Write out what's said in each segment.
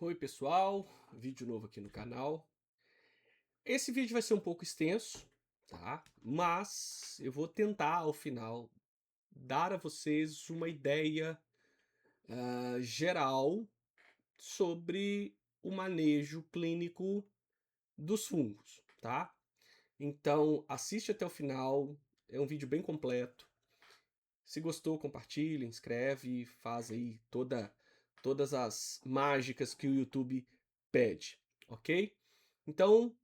Oi pessoal, vídeo novo aqui no canal. Esse vídeo vai ser um pouco extenso, tá? Mas eu vou tentar ao final dar a vocês uma ideia geral sobre o manejo clínico dos fungos, tá? Então assiste até o final, é um vídeo bem completo. Se gostou, compartilha, inscreve, faz aí todas as mágicas que o YouTube pede, ok? Então,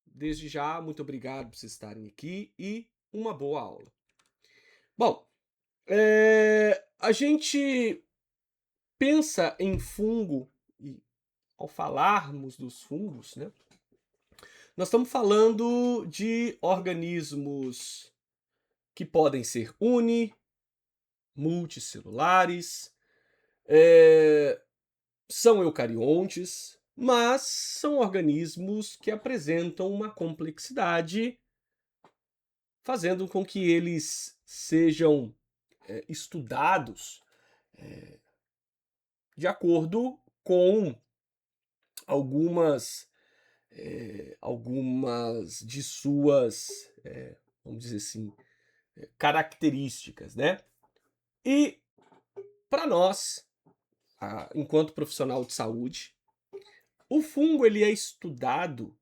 desde já, muito obrigado por vocês estarem aqui e uma boa aula. Bom, a gente pensa em fungo e ao falarmos dos fungos, né, nós estamos falando de organismos que podem ser multicelulares, eh, são eucariontes, mas são organismos que apresentam uma complexidade, fazendo com que eles sejam estudados de acordo com algumas, algumas de suas, vamos dizer assim, características, né? E para nós, enquanto profissional de saúde, o fungo ele é estudado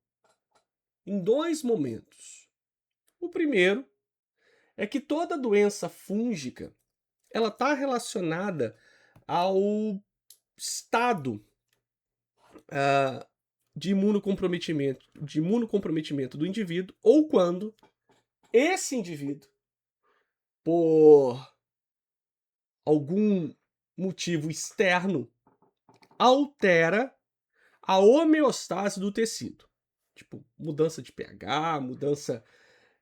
em dois momentos. O primeiro é que toda doença fúngica ela está relacionada ao estado ah, de imunocomprometimento do indivíduo, ou quando esse indivíduo, por algum motivo externo, altera a homeostase do tecido. Tipo, mudança de pH, mudança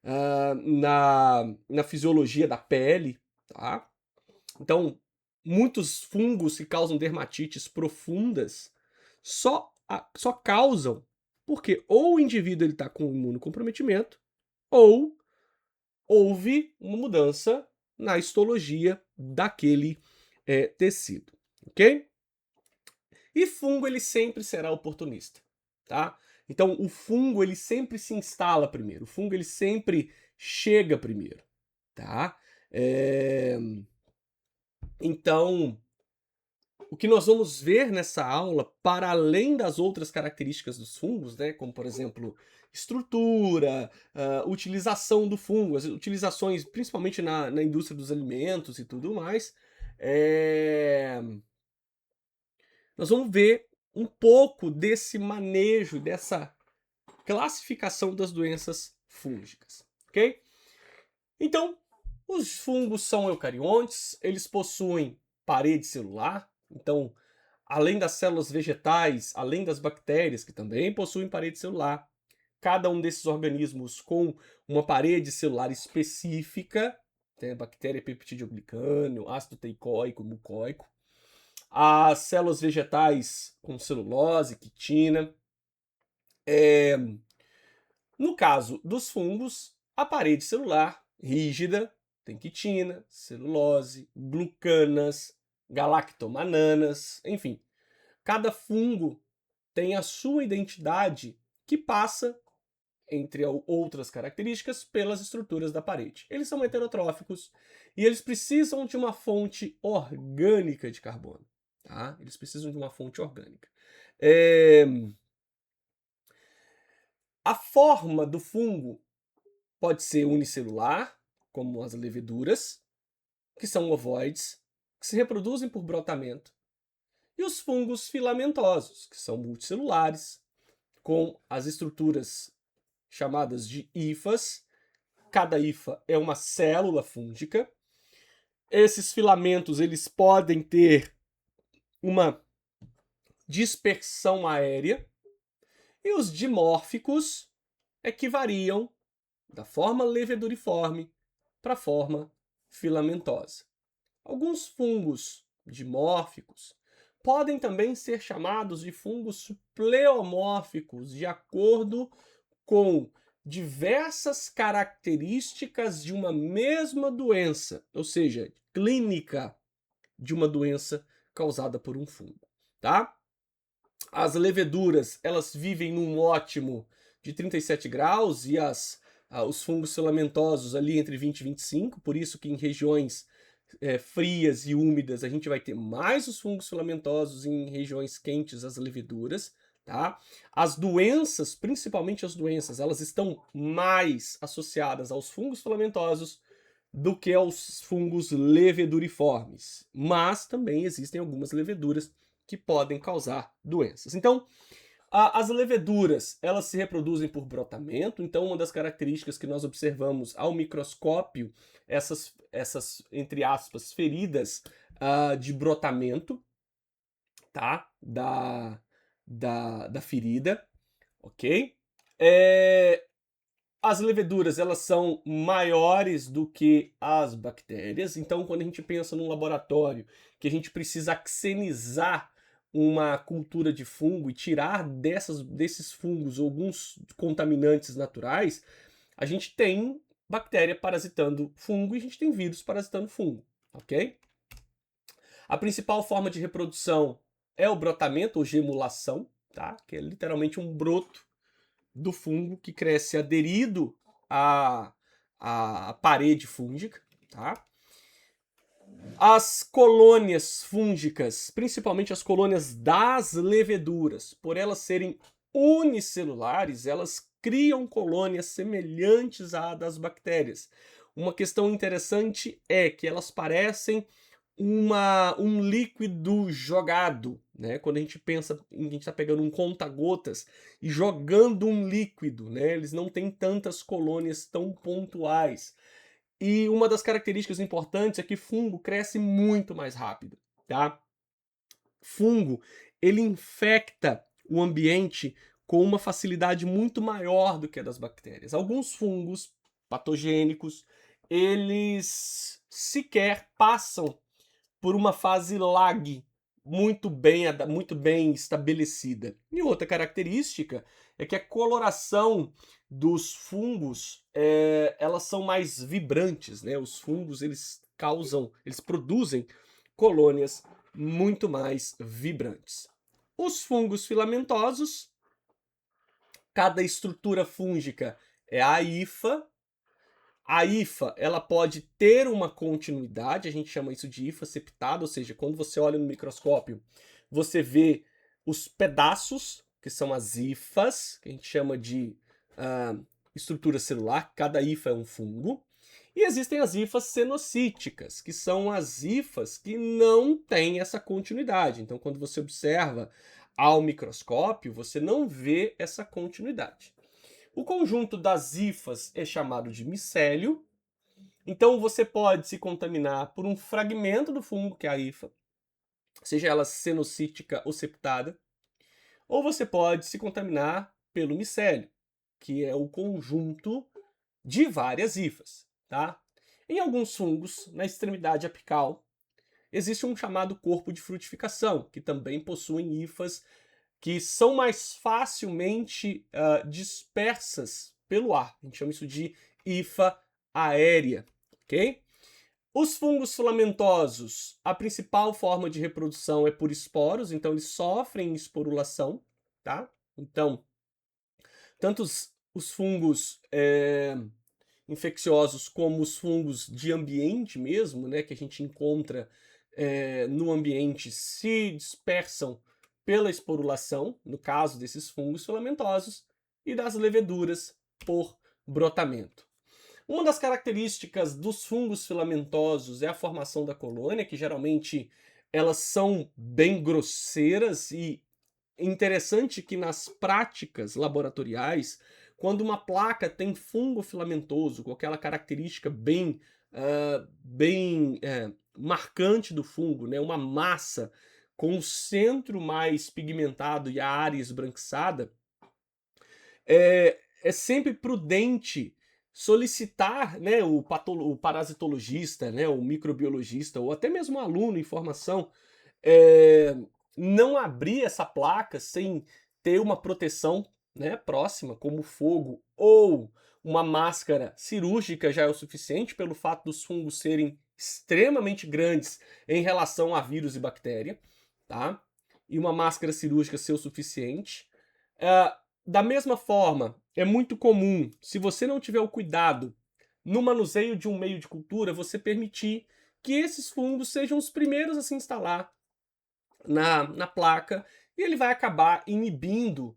na fisiologia da pele, tá? Então, muitos fungos que causam dermatites profundas só causam porque ou o indivíduo está com imunocomprometimento ou houve uma mudança na histologia daquele tecido, ok? E fungo ele sempre será oportunista, tá? Então o fungo ele sempre se instala primeiro, o fungo ele sempre chega primeiro, tá? Então o que nós vamos ver nessa aula, para além das outras características dos fungos, né, como por exemplo estrutura, utilização do fungo, as utilizações principalmente na indústria dos alimentos e tudo mais, é, nós vamos ver um pouco desse manejo, dessa classificação das doenças fúngicas, ok? Então, os fungos são eucariontes, eles possuem parede celular, então, além das células vegetais, além das bactérias, que também possuem parede celular, cada um desses organismos com uma parede celular específica, tem a bactéria peptídeo glicâneo, ácido teicoico, mucoico, as células vegetais com celulose, quitina. No caso dos fungos, a parede celular rígida tem quitina, celulose, glucanas, galactomananas, enfim. Cada fungo tem a sua identidade que passa, entre outras características, pelas estruturas da parede. Eles são heterotróficos e eles precisam de uma fonte orgânica de carbono. Tá? Eles precisam de uma fonte orgânica. A forma do fungo pode ser unicelular, como as leveduras, que são ovoides, que se reproduzem por brotamento, e os fungos filamentosos, que são multicelulares, com as estruturas chamadas de hifas. Cada hifa é uma célula fúngica. Esses filamentos eles podem ter uma dispersão aérea, e os dimórficos é que variam da forma leveduriforme para a forma filamentosa. Alguns fungos dimórficos podem também ser chamados de fungos pleomórficos, de acordo com diversas características de uma mesma doença, ou seja, clínica de uma doença causada por um fungo, tá? As leveduras, elas vivem num ótimo de 37 graus e os fungos filamentosos ali entre 20 e 25, por isso que em regiões frias e úmidas a gente vai ter mais os fungos filamentosos, em regiões quentes as leveduras, tá? As doenças, principalmente as doenças, elas estão mais associadas aos fungos filamentosos do que aos fungos leveduriformes, mas também existem algumas leveduras que podem causar doenças. Então, as leveduras, elas se reproduzem por brotamento, então uma das características que nós observamos ao microscópio, essas entre aspas, feridas de brotamento, tá? Da ferida, ok? As leveduras, elas são maiores do que as bactérias, então quando a gente pensa num laboratório que a gente precisa axenizar uma cultura de fungo e tirar desses fungos alguns contaminantes naturais, a gente tem bactéria parasitando fungo e a gente tem vírus parasitando fungo, ok? A principal forma de reprodução é o brotamento ou gemulação, tá? Que é literalmente um broto do fungo que cresce aderido à parede fúngica, tá? As colônias fúngicas, principalmente as colônias das leveduras, por elas serem unicelulares, elas criam colônias semelhantes à das bactérias. Uma questão interessante é que elas parecem um líquido jogado, né? Quando a gente pensa em que a gente está pegando um conta-gotas e jogando um líquido, né? Eles não têm tantas colônias tão pontuais. E uma das características importantes é que fungo cresce muito mais rápido, tá? Fungo, ele infecta o ambiente com uma facilidade muito maior do que a das bactérias. Alguns fungos patogênicos, eles sequer passam por uma fase lag muito bem estabelecida. E outra característica é que a coloração dos fungos, elas são mais vibrantes, né? Os fungos, eles produzem colônias muito mais vibrantes. Os fungos filamentosos, cada estrutura fúngica é a hifa. A hifa, ela pode ter uma continuidade, a gente chama isso de hifa septada, ou seja, quando você olha no microscópio, você vê os pedaços, que são as hifas, que a gente chama de estrutura celular, cada hifa é um fungo. E existem as hifas cenocíticas, que são as hifas que não têm essa continuidade. Então, quando você observa ao microscópio, você não vê essa continuidade. O conjunto das hifas é chamado de micélio, então você pode se contaminar por um fragmento do fungo, que é a hifa, seja ela cenocítica ou septada, ou você pode se contaminar pelo micélio, que é o conjunto de várias hifas, tá? Em alguns fungos, na extremidade apical, existe um chamado corpo de frutificação, que também possuem hifas que são mais facilmente dispersas pelo ar. A gente chama isso de hifa aérea, ok? Os fungos filamentosos, a principal forma de reprodução é por esporos, então eles sofrem esporulação, tá? Então, tanto os fungos infecciosos como os fungos de ambiente mesmo, né, que a gente encontra no ambiente, se dispersam pela esporulação, no caso desses fungos filamentosos, e das leveduras por brotamento. Uma das características dos fungos filamentosos é a formação da colônia, que geralmente elas são bem grosseiras, e interessante que nas práticas laboratoriais, quando uma placa tem fungo filamentoso, com aquela característica bem marcante do fungo, né, uma massa com o centro mais pigmentado e a área esbranquiçada, é sempre prudente solicitar, né, o parasitologista, né, o microbiologista, ou até mesmo o aluno em formação, não abrir essa placa sem ter uma proteção, né, próxima, como fogo ou uma máscara cirúrgica já é o suficiente, pelo fato dos fungos serem extremamente grandes em relação a vírus e bactéria, tá? e uma máscara cirúrgica ser o suficiente. Da mesma forma, é muito comum, se você não tiver o cuidado no manuseio de um meio de cultura, você permitir que esses fungos sejam os primeiros a se instalar na placa, e ele vai acabar inibindo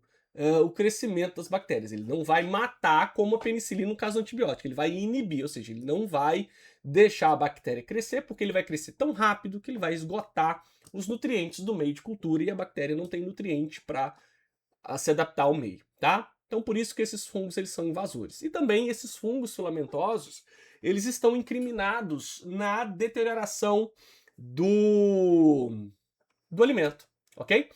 o crescimento das bactérias. Ele não vai matar como a penicilina no caso do antibiótico, ele vai inibir, ou seja, ele não vai deixar a bactéria crescer, porque ele vai crescer tão rápido que ele vai esgotar os nutrientes do meio de cultura e a bactéria não tem nutriente para se adaptar ao meio, tá? Então por isso que esses fungos eles são invasores. E também esses fungos filamentosos, eles estão incriminados na deterioração do alimento, ok?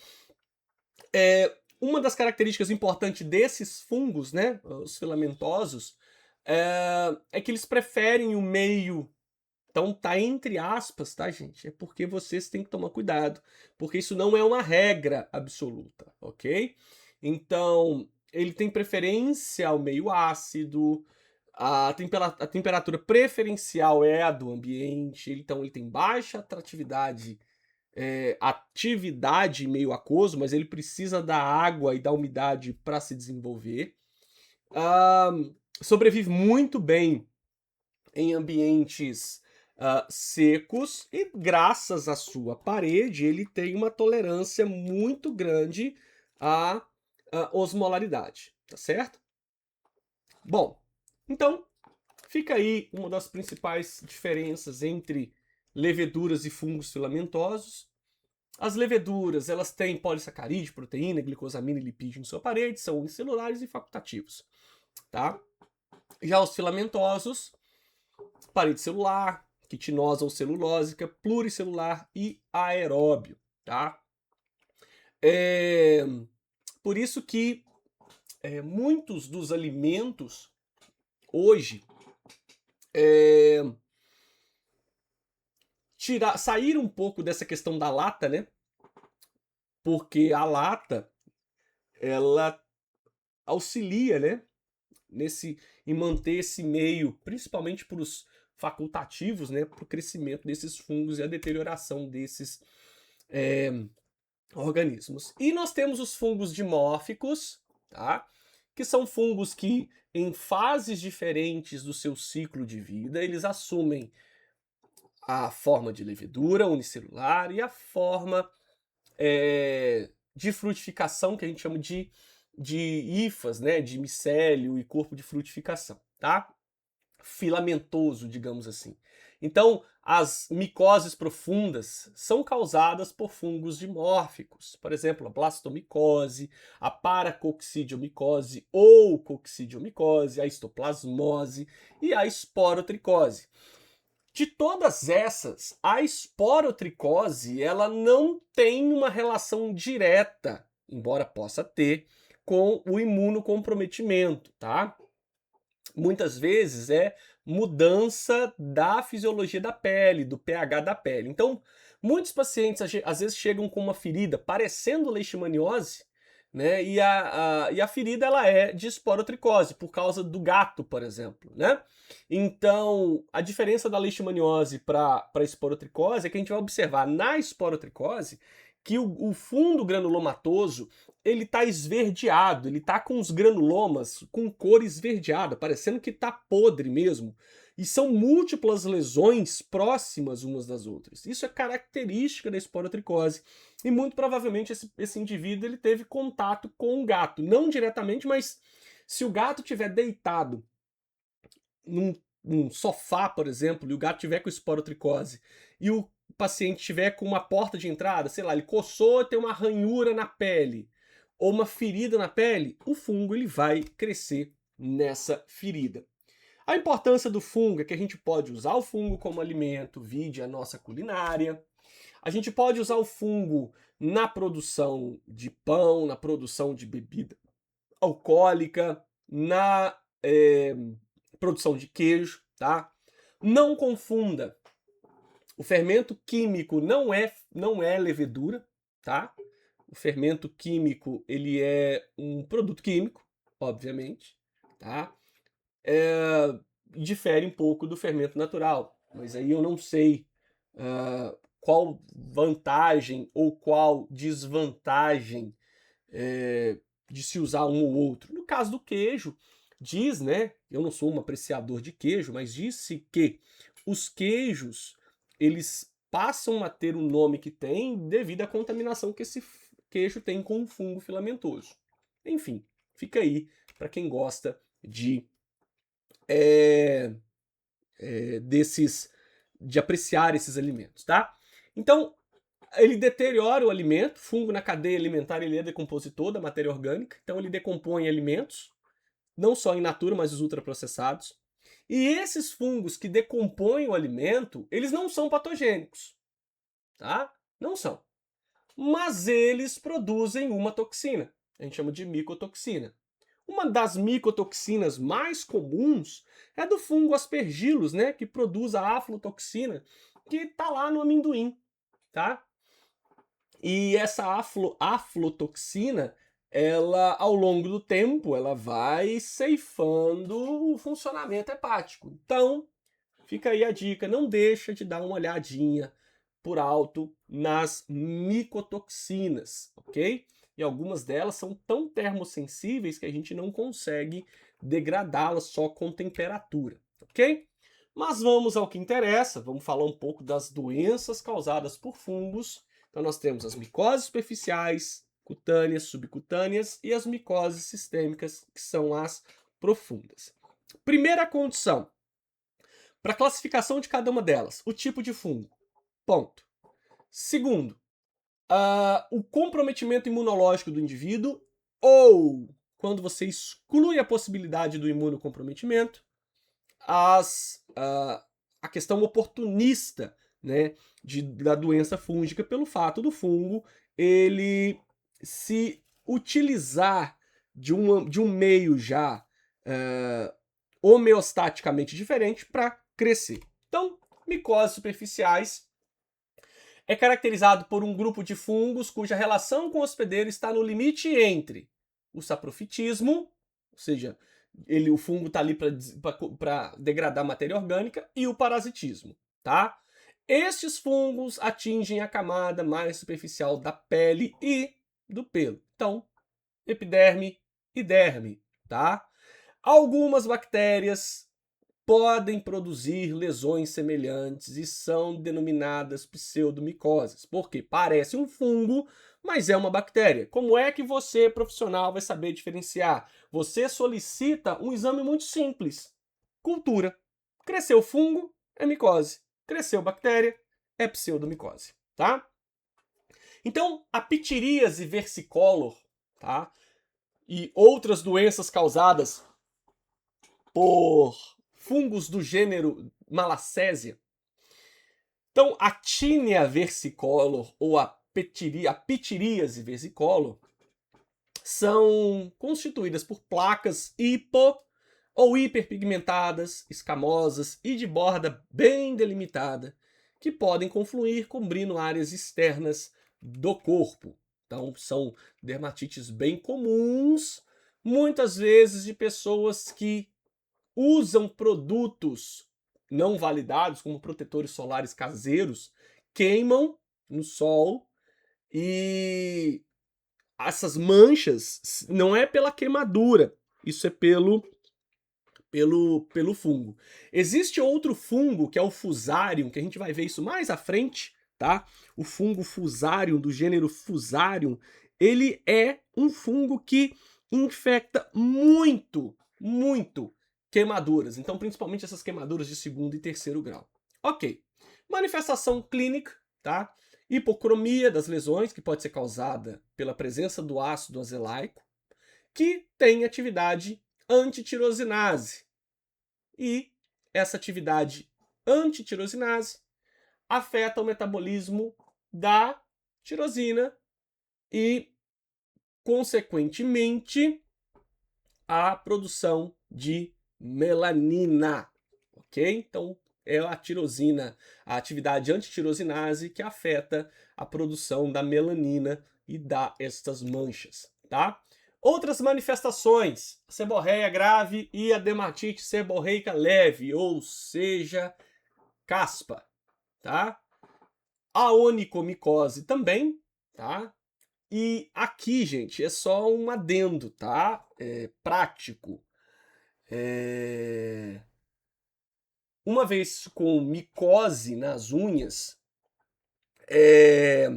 Uma das características importantes desses fungos, né, os filamentosos, é que eles preferem o meio. Então tá entre aspas, tá, gente? É porque vocês têm que tomar cuidado, porque isso não é uma regra absoluta, ok? Então, ele tem preferência ao meio ácido, a temperatura preferencial é a do ambiente, então ele tem baixa atratividade, atividade em meio aquoso, mas ele precisa da água e da umidade para se desenvolver. Sobrevive muito bem em ambientes secos e graças à sua parede ele tem uma tolerância muito grande à osmolaridade, tá certo? Bom, então fica aí uma das principais diferenças entre leveduras e fungos filamentosos. As leveduras, elas têm polissacarídeo, proteína, glicosamina e lipídio em sua parede, são unicelulares e facultativos, tá? Já os filamentosos, parede celular, quitinosa ou celulósica, pluricelular e aeróbio, tá? Por isso que muitos dos alimentos hoje sair um pouco dessa questão da lata, né? Porque a lata ela auxilia, né, em manter esse meio, principalmente para os facultativos, né, para o crescimento desses fungos e a deterioração desses organismos. E nós temos os fungos dimórficos, tá? Que são fungos que, em fases diferentes do seu ciclo de vida, eles assumem a forma de levedura unicelular e a forma de frutificação, que a gente chama de hifas, né, de micélio e corpo de frutificação, tá? Filamentoso, digamos assim. Então, as micoses profundas são causadas por fungos dimórficos, por exemplo, a blastomicose, a paracoccidiomicose ou coccidiomicose, a histoplasmose e a esporotricose. De todas essas, a esporotricose ela não tem uma relação direta, embora possa ter, com o imunocomprometimento, tá? Muitas vezes é mudança da fisiologia da pele, do pH da pele. Então, muitos pacientes às vezes chegam com uma ferida parecendo leishmaniose, né? E a ferida ela é de esporotricose, por causa do gato, por exemplo, né? Então, a diferença da leishmaniose para a esporotricose é que a gente vai observar na esporotricose que o fundo granulomatoso ele tá esverdeado, ele tá com os granulomas com cor esverdeada, parecendo que tá podre mesmo. E são múltiplas lesões próximas umas das outras. Isso é característica da esporotricose. E muito provavelmente esse indivíduo ele teve contato com um gato. Não diretamente, mas se o gato tiver deitado num sofá, por exemplo, e o gato tiver com esporotricose, e o paciente tiver com uma porta de entrada, sei lá, ele coçou e tem uma ranhura na pele, ou uma ferida na pele, o fungo ele vai crescer nessa ferida. A importância do fungo é que a gente pode usar o fungo como alimento, vide a nossa culinária. A gente pode usar o fungo na produção de pão, na produção de bebida alcoólica, na produção de queijo, tá? Não confunda. O fermento químico não é levedura, tá? O fermento químico, ele é um produto químico, obviamente, tá? Difere um pouco do fermento natural, mas aí eu não sei qual vantagem ou qual desvantagem de se usar um ou outro. No caso do queijo, diz, né, eu não sou um apreciador de queijo, mas disse que os queijos, eles passam a ter o nome que tem devido à contaminação que esse queijo tem com um fungo filamentoso. Enfim, fica aí para quem gosta de de apreciar esses alimentos, tá? Então, ele deteriora o alimento, fungo na cadeia alimentar, ele é decompositor da matéria orgânica, então ele decompõe alimentos, não só in natura, mas os ultraprocessados. E esses fungos que decompõem o alimento, eles não são patogênicos, tá? Não são. Mas eles produzem uma toxina, a gente chama de micotoxina. Uma das micotoxinas mais comuns é do fungo Aspergillus, né, que produz a aflotoxina, que está lá no amendoim, tá? E essa aflotoxina, ela, ao longo do tempo, ela vai ceifando o funcionamento hepático. Então, fica aí a dica, não deixa de dar uma olhadinha por alto nas micotoxinas, ok? E algumas delas são tão termossensíveis que a gente não consegue degradá-las só com temperatura, ok? Mas vamos ao que interessa, vamos falar um pouco das doenças causadas por fungos. Então nós temos as micoses superficiais, cutâneas, subcutâneas e as micoses sistêmicas, que são as profundas. Primeira condição, para classificação de cada uma delas, o tipo de fungo. Ponto. Segundo, o comprometimento imunológico do indivíduo, ou quando você exclui a possibilidade do imunocomprometimento, a questão oportunista, né, da doença fúngica pelo fato do fungo ele se utilizar de um meio já homeostaticamente diferente para crescer. Então, micoses superficiais é caracterizado por um grupo de fungos cuja relação com o hospedeiro está no limite entre o saprofitismo, ou seja, o fungo está ali para degradar matéria orgânica, e o parasitismo, tá? Estes fungos atingem a camada mais superficial da pele e do pelo. Então, epiderme e derme, tá? Algumas bactérias podem produzir lesões semelhantes e são denominadas pseudomicoses, porque parece um fungo, mas é uma bactéria. Como é que você, profissional, vai saber diferenciar? Você solicita um exame muito simples. Cultura. Cresceu fungo, é micose. Cresceu bactéria, é pseudomicose, tá? Então, a pitiríase versicolor, tá? E outras doenças causadas por fungos do gênero Malacésia. Então, a Tinea versicolor ou a pitiríase versicolor são constituídas por placas hipo ou hiperpigmentadas, escamosas e de borda bem delimitada, que podem confluir cobrindo áreas externas do corpo. Então, são dermatites bem comuns, muitas vezes de pessoas que usam produtos não validados, como protetores solares caseiros, queimam no sol e essas manchas não é pela queimadura, isso é pelo fungo. Existe outro fungo, que é o Fusarium, que a gente vai ver isso mais à frente, tá? O fungo Fusarium, do gênero Fusarium, ele é um fungo que infecta muito queimaduras. Então, principalmente essas queimaduras de segundo e terceiro grau. Ok. Manifestação clínica, tá? Hipocromia das lesões, que pode ser causada pela presença do ácido azelaico, que tem atividade antitirosinase. E essa atividade antitirosinase afeta o metabolismo da tirosina e, consequentemente, a produção de melanina, ok? Então, é a tirosina, a atividade antitirosinase que afeta a produção da melanina e dá estas manchas, tá? Outras manifestações, a seborreia grave e a dermatite seborreica leve, ou seja, caspa, tá? A onicomicose também, tá? E aqui, gente, é só um adendo, tá? Prático. Uma vez com micose nas unhas, é,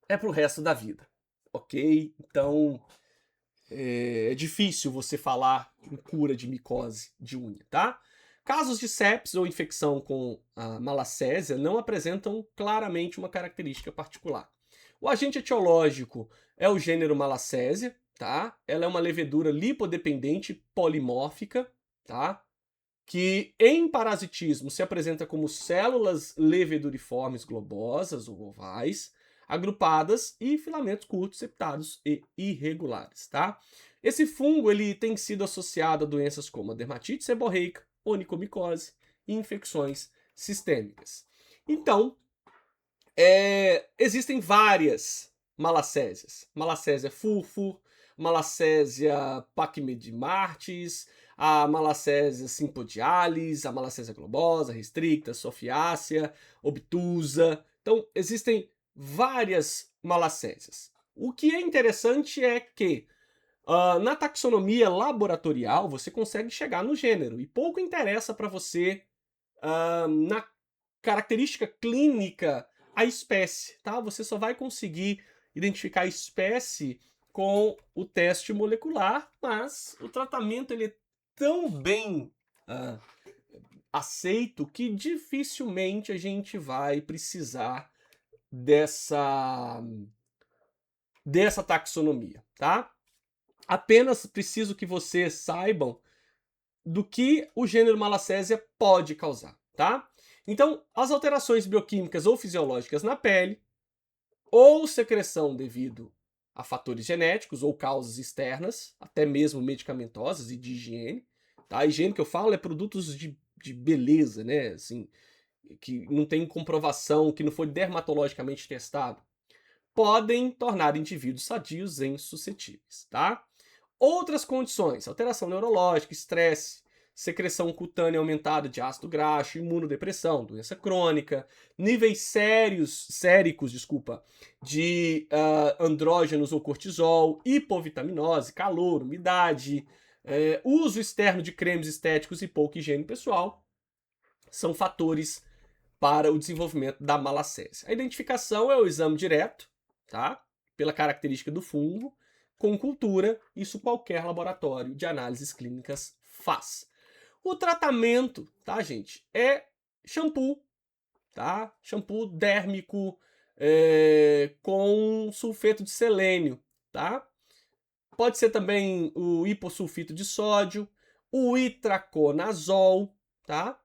é pro resto da vida, ok? Então, é difícil você falar em cura de micose de unha, tá? Casos de sepsis ou infecção com a malacésia não apresentam claramente uma característica particular. O agente etiológico é o gênero Malacésia, tá? Ela é uma levedura lipodependente polimórfica, tá? Que em parasitismo se apresenta como células leveduriformes globosas ou ovais, agrupadas e filamentos curtos, septados e irregulares, tá? Esse fungo ele tem sido associado a doenças como a dermatite seborreica, onicomicose e infecções sistêmicas. Então, existem várias malacésias. Malacésia furfur, malacésia pachymedes, a malacésia sympodialis, a malacésia globosa, restricta, sofiácea, obtusa. Então, existem várias malacésias. O que é interessante é que na taxonomia laboratorial você consegue chegar no gênero e pouco interessa para você na característica clínica a espécie, tá? Você só vai conseguir identificar a espécie com o teste molecular, mas o tratamento ele é tão bem ah, aceito que dificilmente a gente vai precisar dessa taxonomia, tá? Apenas preciso que vocês saibam do que o gênero Malacésia pode causar, tá? Então, as alterações bioquímicas ou fisiológicas na pele, ou secreção devido a fatores genéticos ou causas externas, até mesmo medicamentosas e de higiene, tá? A higiene que eu falo é produtos de beleza, né? Assim, que não tem comprovação, que não foi dermatologicamente testado, podem tornar indivíduos sadios em suscetíveis, tá? Outras condições, alteração neurológica, estresse, secreção cutânea aumentada de ácido graxo, imunodepressão, doença crônica, níveis séricos, de andrógenos ou cortisol, hipovitaminose, calor, umidade, uso externo de cremes estéticos e pouca higiene pessoal, são fatores para o desenvolvimento da malacésia. A identificação é o exame direto, tá? Pela característica do fungo, com cultura, isso qualquer laboratório de análises clínicas faz. O tratamento, tá, gente, é shampoo, tá? Shampoo dérmico com sulfeto de selênio, tá? Pode ser também o hipossulfito de sódio, o itraconazol, tá?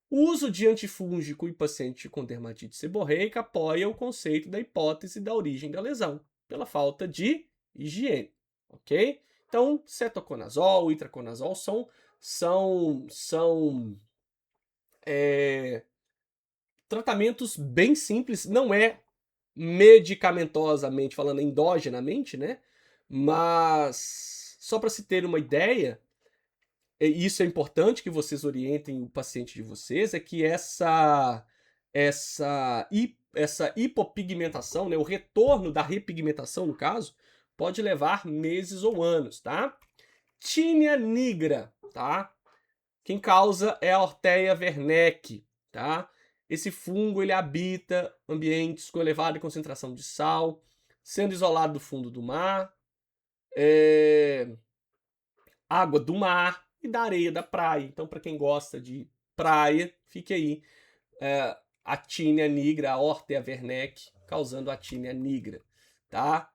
O uso de antifúngico em paciente com dermatite seborreica apoia o conceito da hipótese da origem da lesão, pela falta de higiene, ok? Então, cetoconazol, itraconazol são tratamentos bem simples, não é medicamentosamente falando, endogenamente, né? Mas, só para se ter uma ideia, e isso é importante que vocês orientem o paciente de vocês, é que essa hipopigmentação, né, o retorno da repigmentação, no caso, pode levar meses ou anos, tá? Tinea nigra, tá? Quem causa é a Orteia werneckii, tá? Esse fungo ele habita ambientes com elevada concentração de sal, sendo isolado do fundo do mar, água do mar e da areia da praia. Então, para quem gosta de praia, fique aí a Tinea nigra, a Ortea werneckii, causando a Tinea nigra, tá?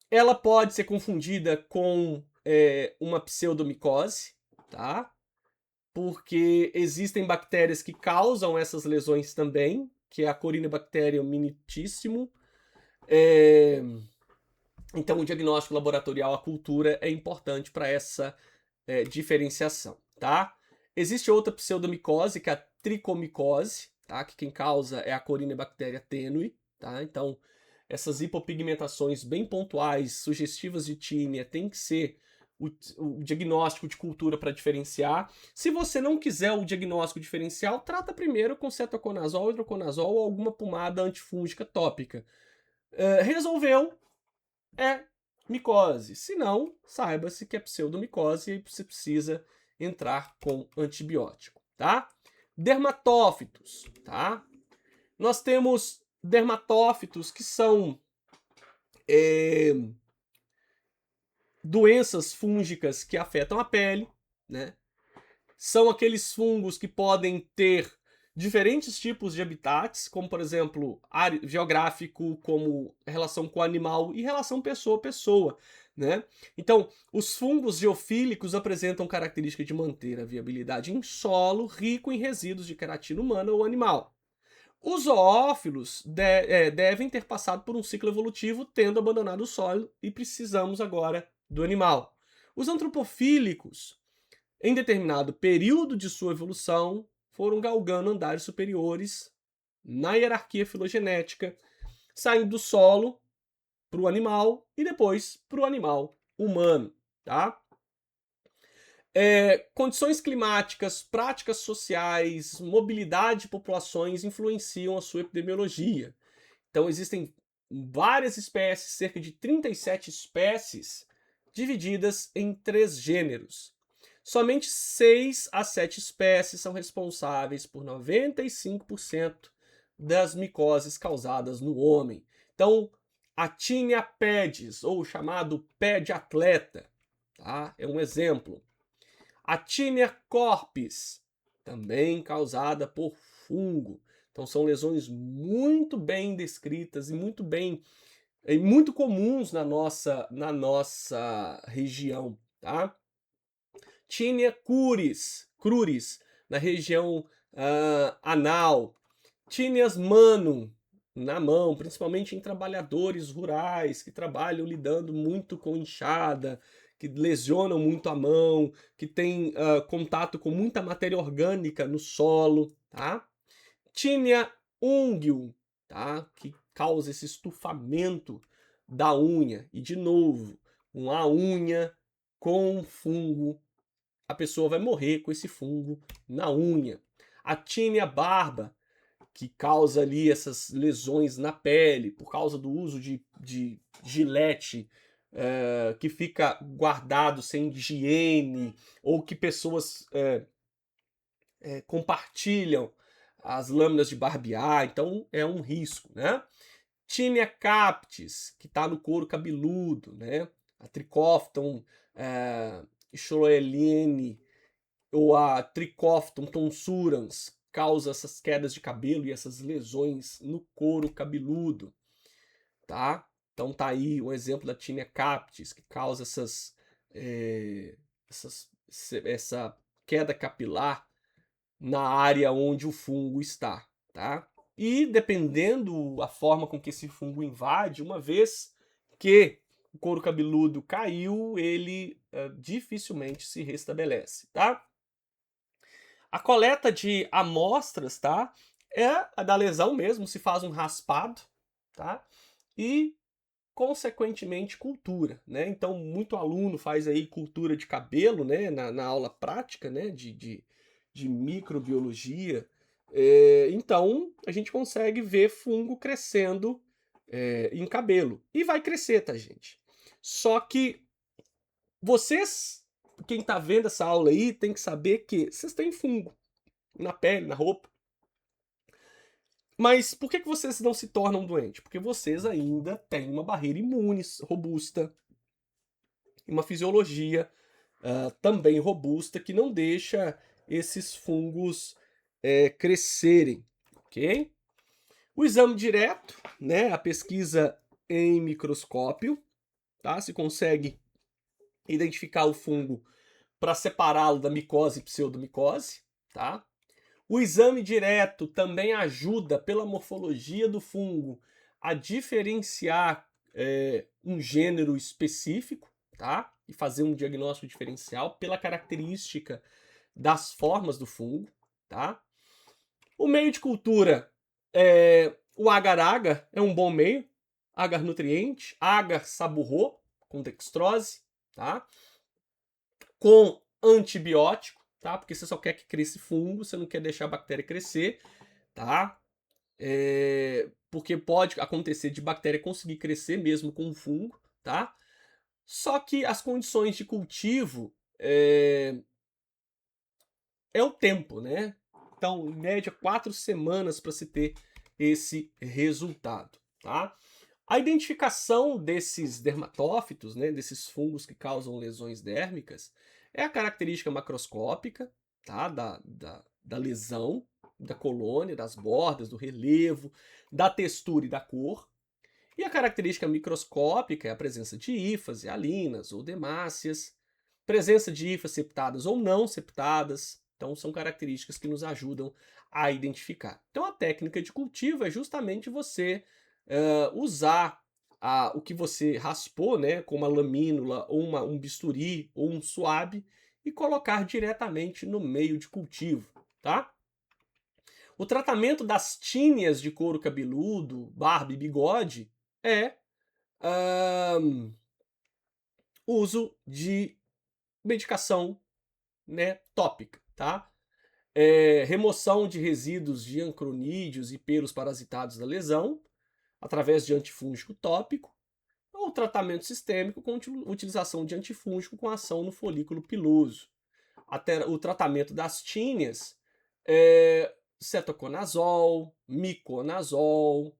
Ela pode ser confundida com uma pseudomicose, tá? Porque existem bactérias que causam essas lesões também, que é a Corynebacterium minutissimum. Então, o diagnóstico laboratorial, a cultura, é importante para essa diferenciação, tá? Existe outra pseudomicose, que é a tricomicose, tá? Que quem causa é a Corynebacteria tenui, tá? Então, essas hipopigmentações bem pontuais, sugestivas de tínia, tem que ser o diagnóstico de cultura para diferenciar. Se você não quiser o diagnóstico diferencial, trata primeiro com cetoconazol, hidroconazol ou alguma pomada antifúngica tópica. Resolveu, é micose. Se não, saiba-se que é pseudomicose e você precisa entrar com antibiótico, tá? Dermatófitos, tá? Nós temos dermatófitos que são doenças fúngicas que afetam a pele, né? São aqueles fungos que podem ter diferentes tipos de habitats, como por exemplo, geográfico, como relação com o animal e relação pessoa-pessoa, né? Então, os fungos geofílicos apresentam característica de manter a viabilidade em solo rico em resíduos de queratina humana ou animal. Os zoófilos devem ter passado por um ciclo evolutivo, tendo abandonado o solo, e precisamos agora do animal. Os antropofílicos, em determinado período de sua evolução, foram galgando andares superiores na hierarquia filogenética, saindo do solo para o animal e depois para o animal humano, tá? Condições climáticas, práticas sociais, mobilidade de populações influenciam a sua epidemiologia. Então existem várias espécies, cerca de 37 espécies, divididas em 3 gêneros. Somente 6 a 7 espécies são responsáveis por 95% das micoses causadas no homem. Então, a Tinea pedis, ou chamado pé de atleta, tá? É um exemplo. A Tinea corpis, também causada por fungo. Então são lesões muito bem descritas e muito comuns na nossa região, tá? Tinea cruris, na região anal. Tineas manum, na mão, principalmente em trabalhadores rurais que trabalham lidando muito com inchada, que lesionam muito a mão, que tem contato com muita matéria orgânica no solo, tá? Tinea unguium, tá? Que causa esse estufamento da unha. E, de novo, uma unha com fungo, a pessoa vai morrer com esse fungo na unha. A Tinea barba, que causa ali essas lesões na pele por causa do uso de gilete que fica guardado sem higiene, ou que pessoas compartilham as lâminas de barbear, então é um risco, né? Tinea captis, que está no couro cabeludo, né? A Trichophyton schroeriani ou a Trichophyton tonsurans causa essas quedas de cabelo e essas lesões no couro cabeludo, tá? Então tá aí um exemplo da Tinea captis, que causa essa queda capilar na área onde o fungo está, tá? E dependendo a forma com que esse fungo invade, uma vez que o couro cabeludo caiu, ele dificilmente se restabelece, tá? A coleta de amostras, tá? É a da lesão mesmo, se faz um raspado, tá? E, consequentemente, cultura, né? Então, muito aluno faz aí cultura de cabelo, né? Na aula prática, né? De microbiologia. Então, a gente consegue ver fungo crescendo em cabelo. E vai crescer, tá, gente? Só que vocês, quem tá vendo essa aula aí, tem que saber que vocês têm fungo na pele, na roupa. Mas por que vocês não se tornam doentes? Porque vocês ainda têm uma barreira imune robusta, uma fisiologia também robusta que não deixa esses fungos crescerem, ok? O exame direto, né, a pesquisa em microscópio, tá? Se consegue identificar o fungo para separá-lo da micose e pseudomicose, tá? O exame direto também ajuda, pela morfologia do fungo, a diferenciar um gênero específico, tá? E fazer um diagnóstico diferencial pela característica das formas do fungo, tá? O meio de cultura, o agar-agar é um bom meio, agar nutriente, agar saburro, com dextrose, tá? com antibiótico, tá? Porque você só quer que cresça fungo, você não quer deixar a bactéria crescer, tá? Porque pode acontecer de bactéria conseguir crescer mesmo com o fungo, tá? Só que as condições de cultivo é o tempo, né? Então, em média, 4 semanas para se ter esse resultado, tá? A identificação desses dermatófitos, né, desses fungos que causam lesões dérmicas, é a característica macroscópica, tá, da lesão, da colônia, das bordas, do relevo, da textura e da cor. E a característica microscópica é a presença de hifas, hialinas ou demáceas, presença de hifas septadas ou não septadas. Então, são características que nos ajudam a identificar. Então, a técnica de cultivo é justamente você usar o que você raspou, né, com uma lamínula ou um bisturi ou um suabe e colocar diretamente no meio de cultivo, tá? O tratamento das tíneas de couro cabeludo, barba e bigode é uso de medicação, né, tópica, tá? Remoção de resíduos de ancronídeos e pelos parasitados da lesão, através de antifúngico tópico, ou tratamento sistêmico com utilização de antifúngico com ação no folículo piloso. Até o tratamento das tíneas, cetoconazol, miconazol,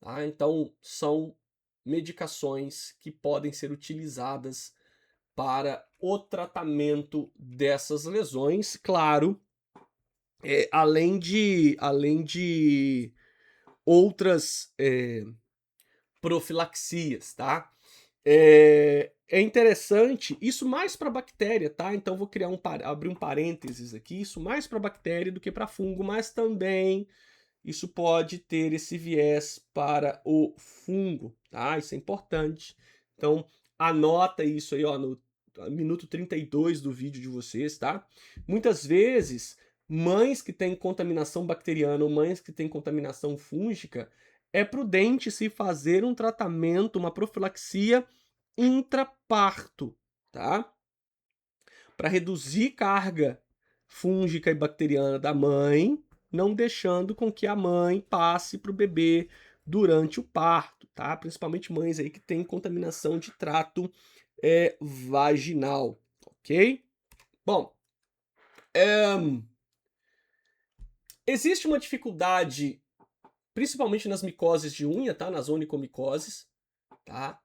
tá? Então, são medicações que podem ser utilizadas para o tratamento dessas lesões, claro, além de outras profilaxias, tá? É interessante, isso mais para bactéria, tá? Então vou abrir um parênteses aqui, isso mais para bactéria do que para fungo, mas também isso pode ter esse viés para o fungo, tá? Isso é importante. Então, anota isso aí, ó, no minuto 32 do vídeo de vocês, tá? Muitas vezes, mães que têm contaminação bacteriana ou mães que têm contaminação fúngica, é prudente se fazer um tratamento, uma profilaxia intraparto, tá? Para reduzir carga fúngica e bacteriana da mãe, não deixando com que a mãe passe para o bebê durante o parto, tá? Principalmente mães aí que têm contaminação de trato vaginal, ok? Bom, existe uma dificuldade, principalmente nas micoses de unha, tá? Nas onicomicoses, tá?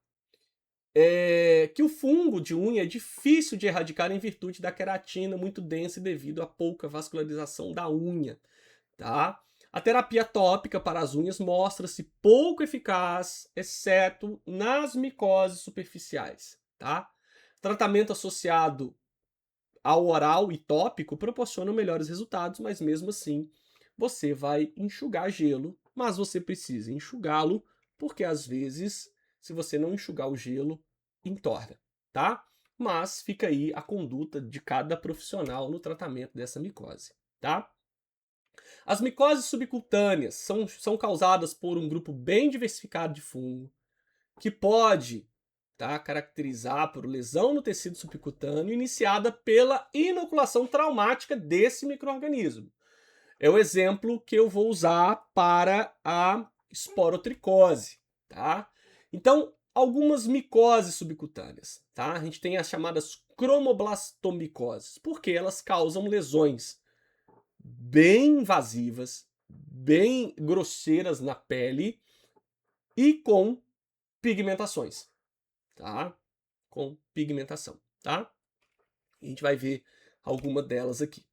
Que o fungo de unha é difícil de erradicar em virtude da queratina muito densa e devido à pouca vascularização da unha, tá? A terapia tópica para as unhas mostra-se pouco eficaz, exceto nas micoses superficiais, tá? Tratamento associado ao oral e tópico proporciona melhores resultados, mas mesmo assim você vai enxugar gelo, mas você precisa enxugá-lo porque às vezes, se você não enxugar o gelo, entorna, tá? Mas fica aí a conduta de cada profissional no tratamento dessa micose, tá? As micoses subcutâneas são causadas por um grupo bem diversificado de fungo, que pode caracterizar por lesão no tecido subcutâneo iniciada pela inoculação traumática desse micro-organismo. É o exemplo que eu vou usar para a esporotricose, tá? Então, algumas micoses subcutâneas, tá? A gente tem as chamadas cromoblastomicoses, porque elas causam lesões bem invasivas, bem grosseiras na pele e com pigmentações, tá? Com pigmentação, tá? A gente vai ver alguma delas aqui.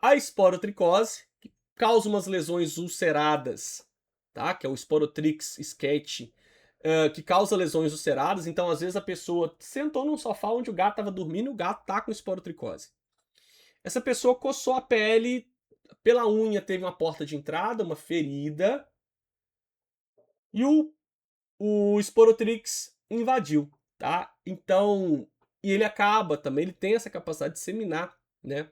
A esporotricose, que causa umas lesões ulceradas, tá? Que é o Sporotrix sketch, que causa lesões ulceradas. Então, às vezes, a pessoa sentou num sofá onde o gato estava dormindo e o gato tá com esporotricose. Essa pessoa coçou a pele, pela unha teve uma porta de entrada, uma ferida, e o Sporotrix invadiu, tá? Então, e ele acaba também, ele tem essa capacidade de disseminar, né,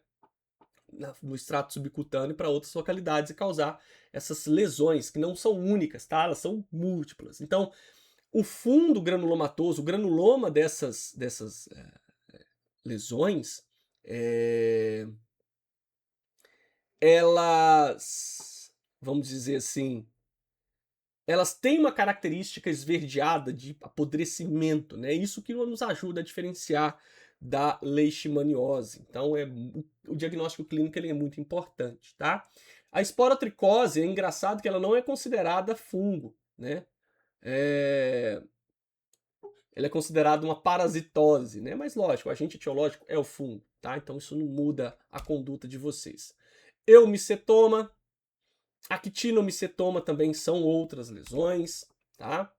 no extrato subcutâneo para outras localidades e causar essas lesões, que não são únicas, tá? Elas são múltiplas. Então, o fundo granulomatoso, o granuloma dessas lesões, elas, vamos dizer assim, elas têm uma característica esverdeada de apodrecimento, né? Isso que nos ajuda a diferenciar da leishmaniose. Então, o diagnóstico clínico ele é muito importante, tá? A esporotricose, é engraçado que ela não é considerada fungo, né? Ela é considerada uma parasitose, né? Mas lógico, o agente etiológico é o fungo, tá? Então isso não muda a conduta de vocês. Eumicetoma, actinomicetoma também são outras lesões, tá?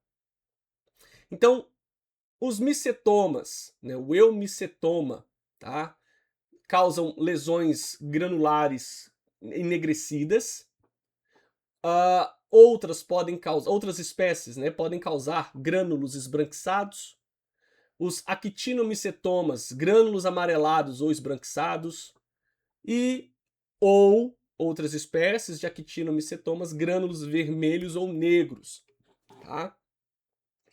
Então, os micetomas, né, o eumicetoma, tá? Causam lesões granulares enegrecidas. Outras espécies, né, podem causar grânulos esbranquiçados. Os actinomicetomas, grânulos amarelados ou esbranquiçados. Ou outras espécies de actinomicetomas, grânulos vermelhos ou negros, tá?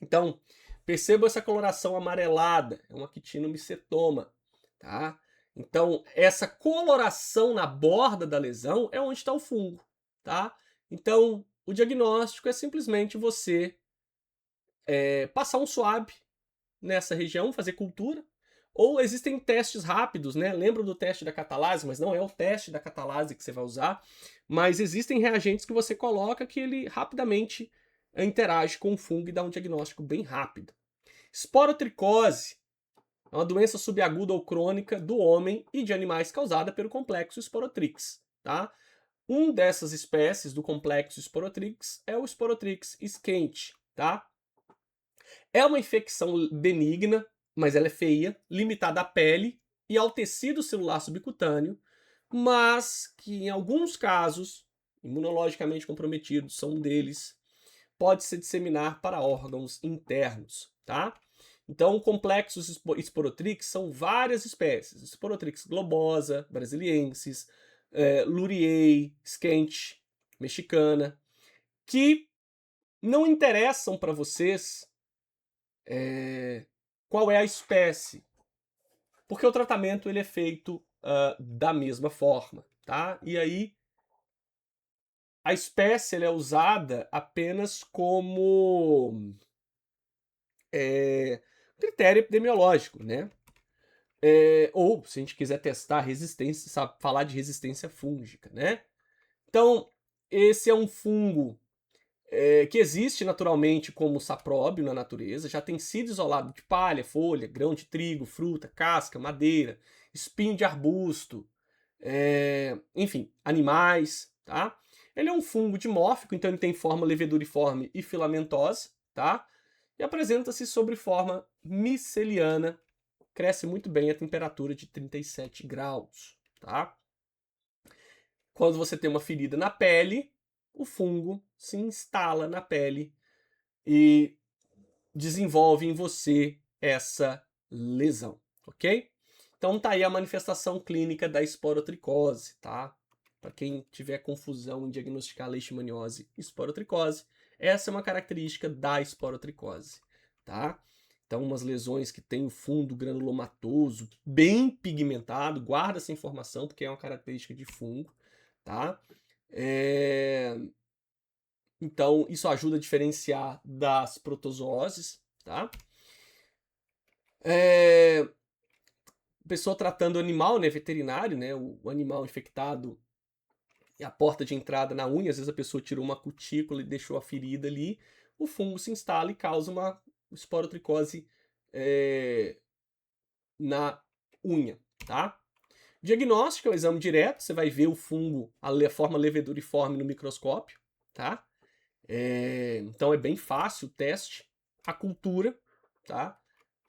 Então, perceba essa coloração amarelada, é um actinomicetoma, tá? Então, essa coloração na borda da lesão é onde está o fungo, tá? Então, o diagnóstico é simplesmente você passar um swab nessa região, fazer cultura, ou existem testes rápidos, né? Lembra do teste da catalase, mas não é o teste da catalase que você vai usar, mas existem reagentes que você coloca que ele rapidamente interage com o fungo e dá um diagnóstico bem rápido. Esporotricose é uma doença subaguda ou crônica do homem e de animais causada pelo complexo Sporotrix, tá? Um dessas espécies do complexo Sporotrix é o Sporotrix skente, tá? É uma infecção benigna, mas ela é feia, limitada à pele e ao tecido celular subcutâneo, mas que em alguns casos, imunologicamente comprometidos são um deles, pode se disseminar para órgãos internos, tá? Então, complexos Sporotrix são várias espécies. Sporotrix globosa, brasiliensis, Luriei, skente, mexicana, que não interessam para vocês qual é a espécie, porque o tratamento ele é feito da mesma forma, tá? E aí a espécie ela é usada apenas como critério epidemiológico, né? Ou se a gente quiser testar resistência, sabe, falar de resistência fúngica, né? Então esse é um fungo que existe naturalmente como sapróbio na natureza, já tem sido isolado de palha, folha, grão de trigo, fruta, casca, madeira, espinho de arbusto, enfim, animais, tá? Ele é um fungo dimórfico, então ele tem forma leveduriforme e filamentosa, tá? E apresenta-se sobre forma miceliana, cresce muito bem a temperatura de 37 graus, tá? Quando você tem uma ferida na pele, o fungo se instala na pele e desenvolve em você essa lesão, ok? Então tá aí a manifestação clínica da esporotricose, tá? Para quem tiver confusão em diagnosticar leishmaniose e esporotricose, essa é uma característica da esporotricose, tá? Então umas lesões que têm o fundo granulomatoso bem pigmentado, guarda essa informação porque é uma característica de fungo, tá? Então, isso ajuda a diferenciar das protozooses, tá? Pessoa tratando animal, né, veterinário, né, o animal infectado e a porta de entrada na unha, às vezes a pessoa tirou uma cutícula e deixou a ferida ali, o fungo se instala e causa uma esporotricose na unha, tá? Diagnóstico é o exame direto, você vai ver o fungo, a forma leveduriforme no microscópio, tá? Então é bem fácil o teste. A cultura, tá?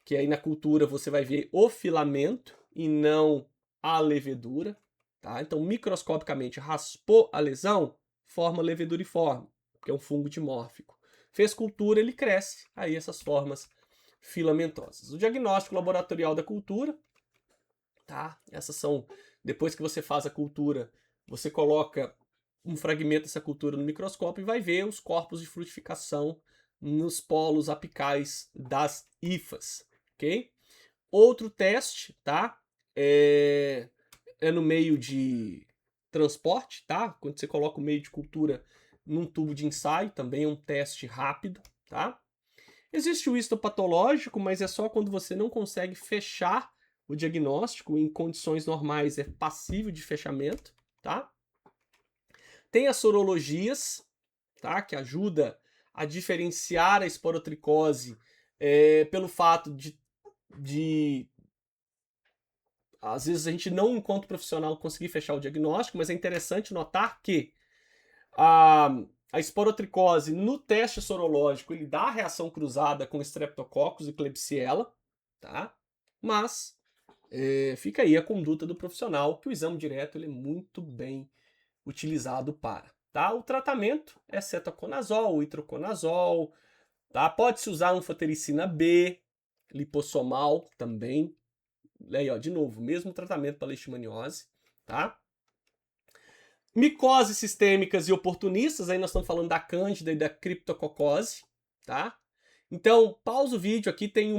Que aí na cultura você vai ver o filamento e não a levedura, tá? Então microscopicamente raspou a lesão, forma leveduriforme, que é um fungo dimórfico. Fez cultura, ele cresce, aí essas formas filamentosas. O diagnóstico laboratorial da cultura, tá? Essas são, depois que você faz a cultura, você coloca um fragmento dessa cultura no microscópio e vai ver os corpos de frutificação nos polos apicais das hifas, ok? Outro teste, tá? é no meio de transporte, tá? Quando você coloca o meio de cultura num tubo de ensaio, também é um teste rápido, tá? Existe o histopatológico, mas é só quando você não consegue fechar o diagnóstico, em condições normais é passível de fechamento, tá? Tem as sorologias, tá? Que ajuda a diferenciar a esporotricose pelo fato de às vezes a gente não, enquanto profissional, conseguir fechar o diagnóstico, mas é interessante notar que a, a esporotricose no teste sorológico ele dá reação cruzada com Streptococcus e Klebsiella, tá? Mas fica aí a conduta do profissional, que o exame direto ele é muito bem utilizado para. Tá? O tratamento é cetoconazol, itraconazol, tá? Pode-se usar anfotericina B, lipossomal também. Aí, ó, de novo, mesmo tratamento para leishmaniose, tá? Micoses sistêmicas e oportunistas, aí nós estamos falando da cândida e da criptococose, tá? Então, pausa o vídeo aqui, tem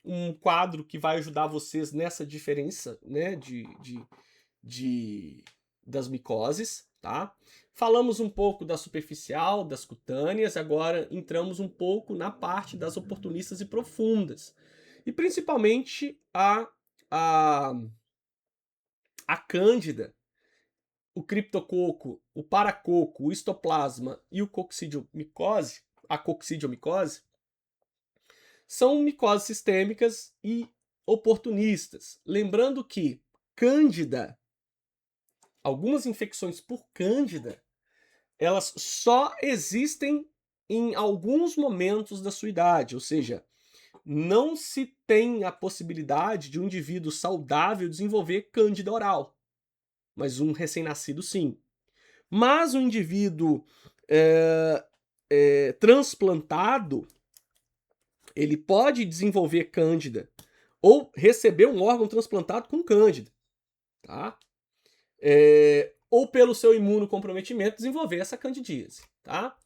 um quadro que vai ajudar vocês nessa diferença, né, das micoses, tá? Falamos um pouco da superficial, das cutâneas, agora entramos um pouco na parte das oportunistas e profundas. E principalmente a, a cândida, o criptococo, o paracoco, o histoplasma e o coccidiomicose, a coccidiomicose, são micoses sistêmicas e oportunistas. Lembrando que cândida, algumas infecções por cândida, elas só existem em alguns momentos da sua idade, ou seja, não se tem a possibilidade de um indivíduo saudável desenvolver cândida oral, mas um recém-nascido sim. Mas um indivíduo transplantado, ele pode desenvolver cândida ou receber um órgão transplantado com cândida, tá? Ou pelo seu imunocomprometimento desenvolver essa candidíase, tá?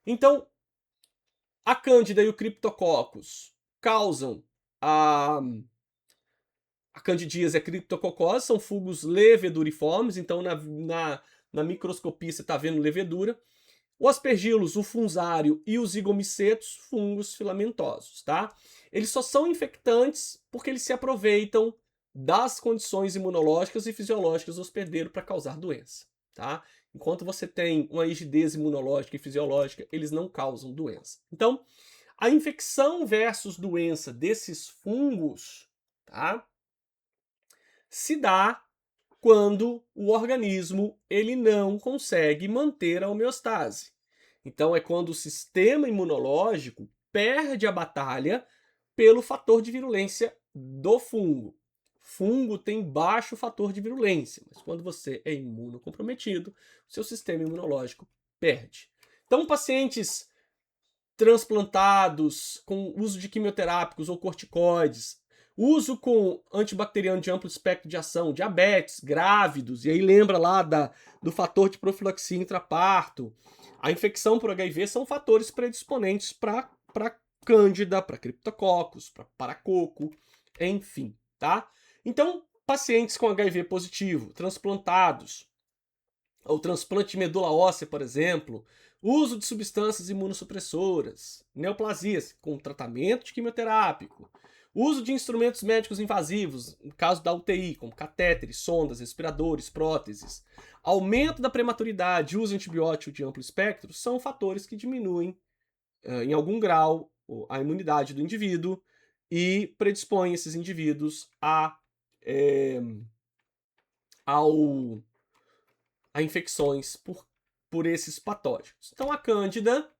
Então, a cândida e o criptococcus causam a candidíase e a criptococose, são fungos leveduriformes, então na microscopia você está vendo levedura. O aspergillus, o funzário e os zigomicetos, fungos filamentosos, tá? Eles só são infectantes porque eles se aproveitam das condições imunológicas e fisiológicas do hospedeiro para causar doença, tá? Enquanto você tem uma rigidez imunológica e fisiológica, eles não causam doença. Então, a infecção versus doença desses fungos, tá? Se dá quando o organismo ele não consegue manter a homeostase. Então é quando o sistema imunológico perde a batalha pelo fator de virulência do fungo. Fungo tem baixo fator de virulência, mas quando você é imunocomprometido, seu sistema imunológico perde. Então, pacientes transplantados com uso de quimioterápicos ou corticoides, uso com antibacteriano de amplo espectro de ação, diabetes, grávidos, e aí lembra lá do fator de profilaxia intraparto. A infecção por HIV são fatores predisponentes para cândida, para criptococcus, para paracoco, enfim, tá? Então, pacientes com HIV positivo, transplantados, ou transplante de medula óssea, por exemplo, uso de substâncias imunossupressoras, neoplasias com tratamento de quimioterápico, uso de instrumentos médicos invasivos, no caso da UTI, como catéteres, sondas, respiradores, próteses, aumento da prematuridade, uso de antibiótico de amplo espectro, são fatores que diminuem, em algum grau, a imunidade do indivíduo e predispõem esses indivíduos a infecções por esses patógenos. Então a cândida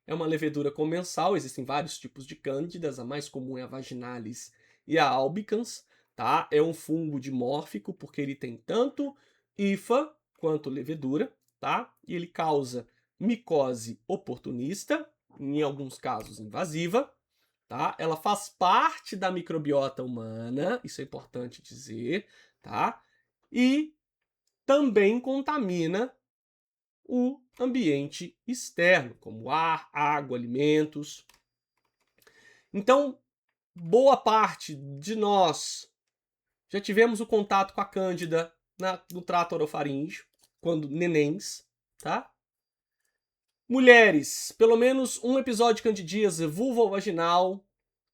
é uma levedura comensal, existem vários tipos de cândidas, a mais comum é a vaginalis e a albicans, tá? É um fungo dimórfico porque ele tem tanto hifa quanto levedura, tá? E ele causa micose oportunista, em alguns casos invasiva, tá? Ela faz parte da microbiota humana, isso é importante dizer, tá? E também contamina o ambiente externo, como ar, água, alimentos. Então, boa parte de nós Já tivemos o contato com a cândida no trato orofaríngeo, quando nenéns, tá? Mulheres, pelo menos um episódio de candidíase vulvovaginal.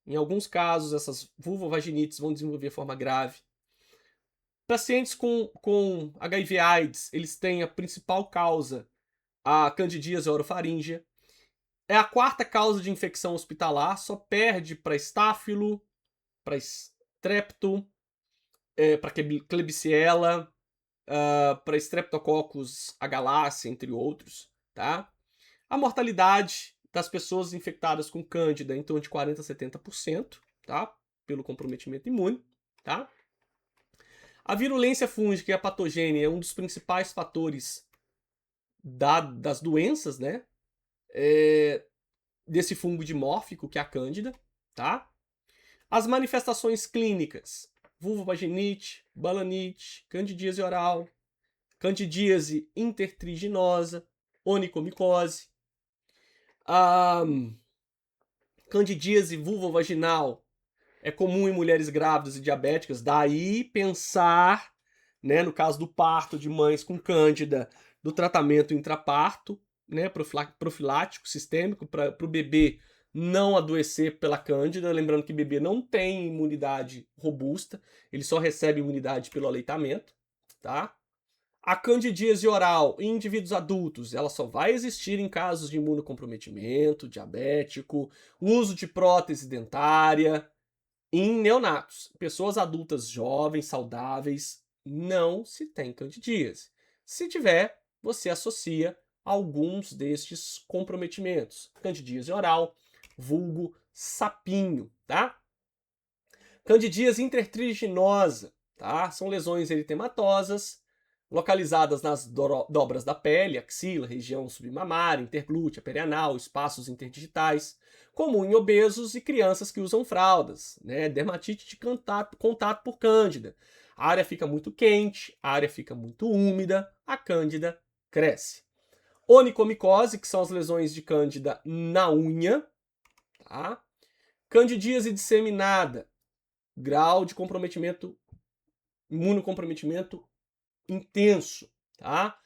Em alguns casos, essas vulvovaginites vão desenvolver forma grave. Pacientes com HIV/AIDS, eles têm a principal causa, a candidíase orofaríngea. É a quarta causa de infecção hospitalar, só perde para estáfilo, para estrepto, para Klebsiella, para Streptococcus agalacea, entre outros, tá? A mortalidade das pessoas infectadas com cândida é em torno de 40% a 70%, tá? Pelo comprometimento imune, tá? A virulência fúngica e a patogênia é um dos principais fatores das doenças, né? Desse fungo dimórfico, que é a cândida, tá? As manifestações clínicas: vulvovaginite, balanite, candidíase oral, candidíase intertriginosa, onicomicose. A candidíase vulvovaginal é comum em mulheres grávidas e diabéticas, daí pensar, né, no caso do parto de mães com cândida, do tratamento intraparto, né, profilático, sistêmico, para o bebê não adoecer pela cândida. Lembrando que bebê não tem imunidade robusta, ele só recebe imunidade pelo aleitamento, tá? A candidíase oral em indivíduos adultos, ela só vai existir em casos de imunocomprometimento, diabético, uso de prótese dentária. Em neonatos, pessoas adultas jovens, saudáveis, não se tem candidíase. Se tiver, você associa alguns destes comprometimentos. Candidíase oral, vulgo sapinho, tá? Candidíase intertriginosa, tá? São lesões eritematosas, localizadas nas dobras da pele, axila, região submamária, interglútea, perianal, espaços interdigitais, comum em obesos e crianças que usam fraldas, né? Dermatite de contato por cândida. A área fica muito quente, a área fica muito úmida, a cândida cresce. Onicomicose, que são as lesões de cândida na unha, tá? Candidíase disseminada, grau de comprometimento, imunocomprometimento intenso, tá?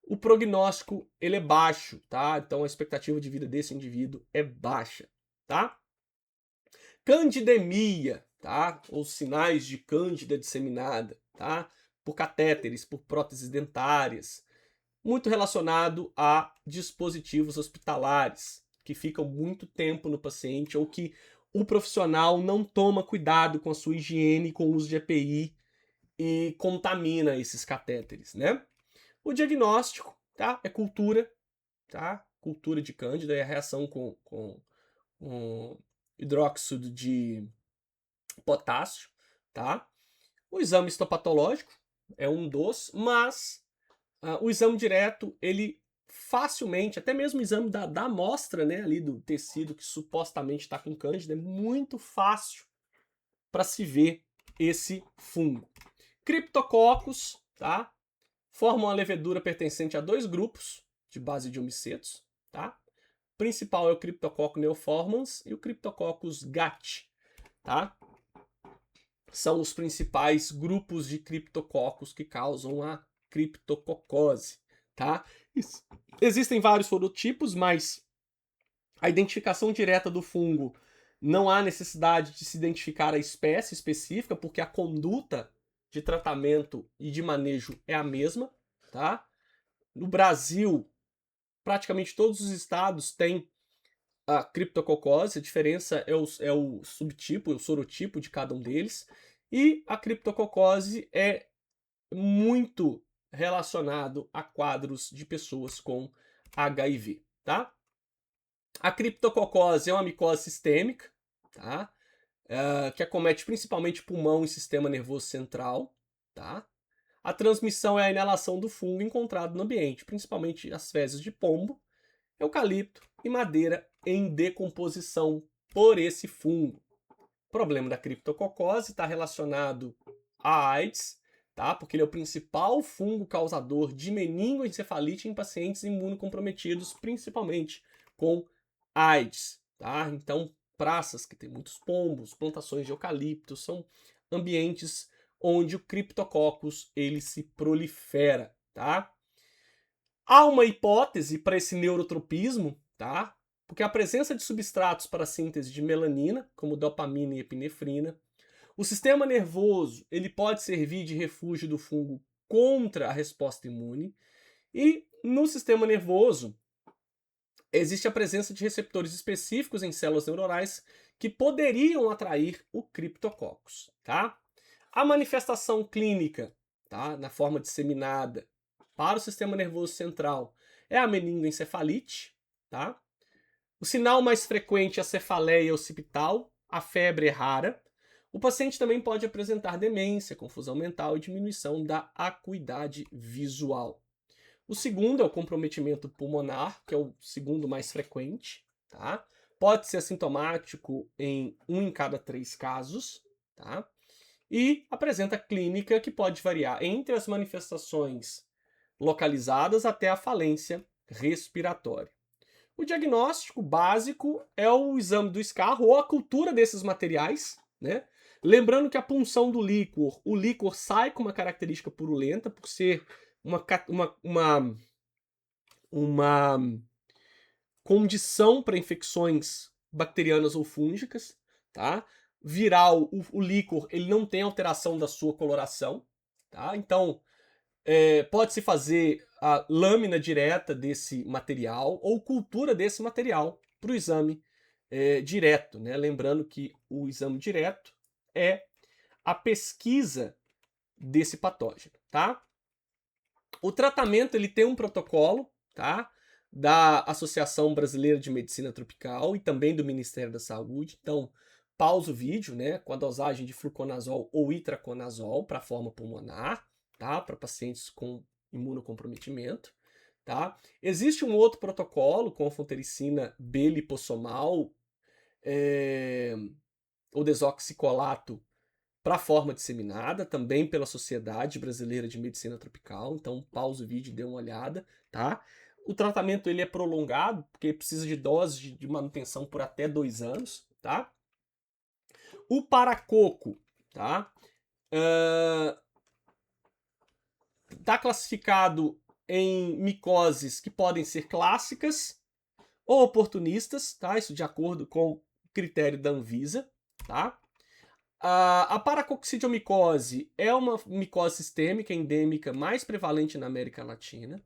O prognóstico, ele é baixo, tá? Então a expectativa de vida desse indivíduo é baixa, tá? Candidemia, tá? Os sinais de cândida disseminada, tá? Por catéteres, por próteses dentárias, muito relacionado a dispositivos hospitalares, que ficam muito tempo no paciente ou que o profissional não toma cuidado com a sua higiene, com o uso de EPI e contamina esses catéteres, né? O diagnóstico, tá? É cultura, tá? Cultura de cândida é a reação com hidróxido de potássio, tá? O exame histopatológico é um dos, mas o exame direto, ele facilmente, até mesmo o exame da amostra, né, ali do tecido que supostamente está com cândida, é muito fácil para se ver esse fungo. Criptococcus, tá? Formam uma levedura pertencente a dois grupos de base de homicetos, tá? O principal é o Cryptococcus neoformans e o Cryptococcus gat, tá? São os principais grupos de criptococcus que causam a criptococose, tá? Existem vários fenotipos, mas a identificação direta do fungo não há necessidade de se identificar a espécie específica, porque a conduta de tratamento e de manejo é a mesma, tá? No Brasil, praticamente todos os estados têm a criptococose, a diferença é o subtipo, o sorotipo de cada um deles, e a criptococose é muito relacionado a quadros de pessoas com HIV, tá? A criptococose é uma micose sistêmica, tá? Que acomete principalmente pulmão e sistema nervoso central, tá? A transmissão é a inalação do fungo encontrado no ambiente, principalmente as fezes de pombo, eucalipto e madeira em decomposição por esse fungo. O problema da criptococose está relacionado à AIDS, tá? Porque ele é o principal fungo causador de meningoencefalite em pacientes imunocomprometidos, principalmente com AIDS, tá? Então, praças que tem muitos pombos, plantações de eucalipto, são ambientes onde o Cryptococcus ele se prolifera, tá? Há uma hipótese para esse neurotropismo, tá? Porque a presença de substratos para a síntese de melanina, como dopamina e epinefrina, o sistema nervoso ele pode servir de refúgio do fungo contra a resposta imune, e no sistema nervoso existe a presença de receptores específicos em células neuronais que poderiam atrair o Cryptococcus, tá? A manifestação clínica, tá, na forma disseminada para o sistema nervoso central é a meningoencefalite, tá? O sinal mais frequente é a cefaleia occipital, a febre é rara. O paciente também pode apresentar demência, confusão mental e diminuição da acuidade visual. O segundo é o comprometimento pulmonar, que é o segundo mais frequente, tá? Pode ser assintomático em 1 em cada 3 casos, tá? E apresenta clínica que pode variar entre as manifestações localizadas até a falência respiratória. O diagnóstico básico é o exame do escarro ou a cultura desses materiais, né? Lembrando que a punção do líquor, o líquor sai com uma característica purulenta por ser uma condição para infecções bacterianas ou fúngicas, tá? Viral, o líquor, ele não tem alteração da sua coloração, tá? Então, pode-se fazer a lâmina direta desse material ou cultura desse material para o exame direto, né? Lembrando que o exame direto é a pesquisa desse patógeno, tá? O tratamento ele tem um protocolo, tá? Da Associação Brasileira de Medicina Tropical e também do Ministério da Saúde. Então, pausa o vídeo, né, com a dosagem de fluconazol ou itraconazol para a forma pulmonar, tá? Para pacientes com imunocomprometimento, tá? Existe um outro protocolo com fontericina B-lipossomal ou desoxicolato para forma disseminada, também pela Sociedade Brasileira de Medicina Tropical. Então, pausa o vídeo e dê uma olhada, tá? O tratamento ele é prolongado, porque precisa de doses de manutenção por até 2 anos, tá? O paracoco, tá? Tá classificado em micoses que podem ser clássicas ou oportunistas, tá? Isso de acordo com o critério da Anvisa, tá? A paracoccidiomicose é uma micose sistêmica endêmica mais prevalente na América Latina.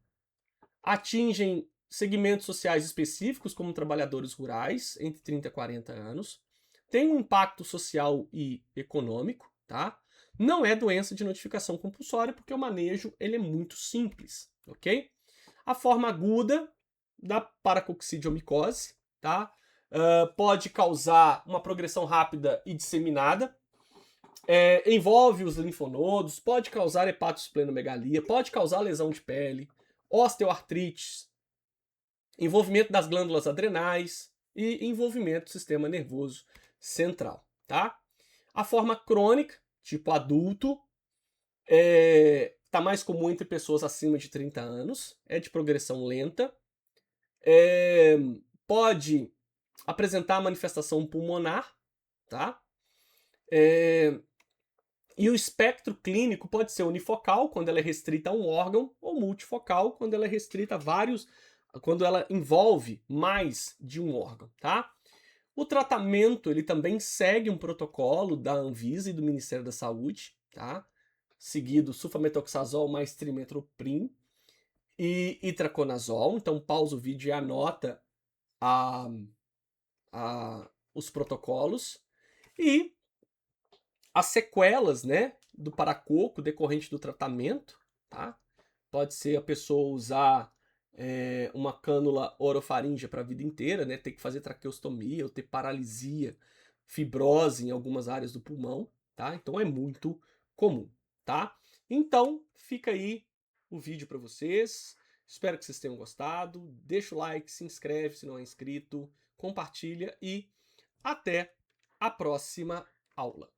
Atingem segmentos sociais específicos, como trabalhadores rurais, entre 30 e 40 anos. Tem um impacto social e econômico, tá? Não é doença de notificação compulsória, porque o manejo ele é muito simples, ok? A forma aguda da paracoccidiomicose, tá? Pode causar uma progressão rápida e disseminada, envolve os linfonodos, pode causar hepatosplenomegalia, pode causar lesão de pele, osteoartrite, envolvimento das glândulas adrenais e envolvimento do sistema nervoso central, tá? A forma crônica, tipo adulto, tá mais comum entre pessoas acima de 30 anos, é de progressão lenta, pode apresentar manifestação pulmonar, tá? E o espectro clínico pode ser unifocal, quando ela é restrita a um órgão, ou multifocal, quando ela é restrita a vários, quando ela envolve mais de um órgão, tá? O tratamento, ele também segue um protocolo da Anvisa e do Ministério da Saúde, tá? Seguido sulfametoxazol mais trimestoprim e itraconazol. Então, pausa o vídeo e anota os protocolos. E as sequelas, né, do paracoco decorrente do tratamento, tá? Pode ser a pessoa usar uma cânula orofaríngea para a vida inteira, né? Ter que fazer traqueostomia ou ter paralisia, fibrose em algumas áreas do pulmão, tá? Então é muito comum, tá? Então fica aí o vídeo para vocês. Espero que vocês tenham gostado. Deixa o like, se inscreve se não é inscrito, compartilha e até a próxima aula.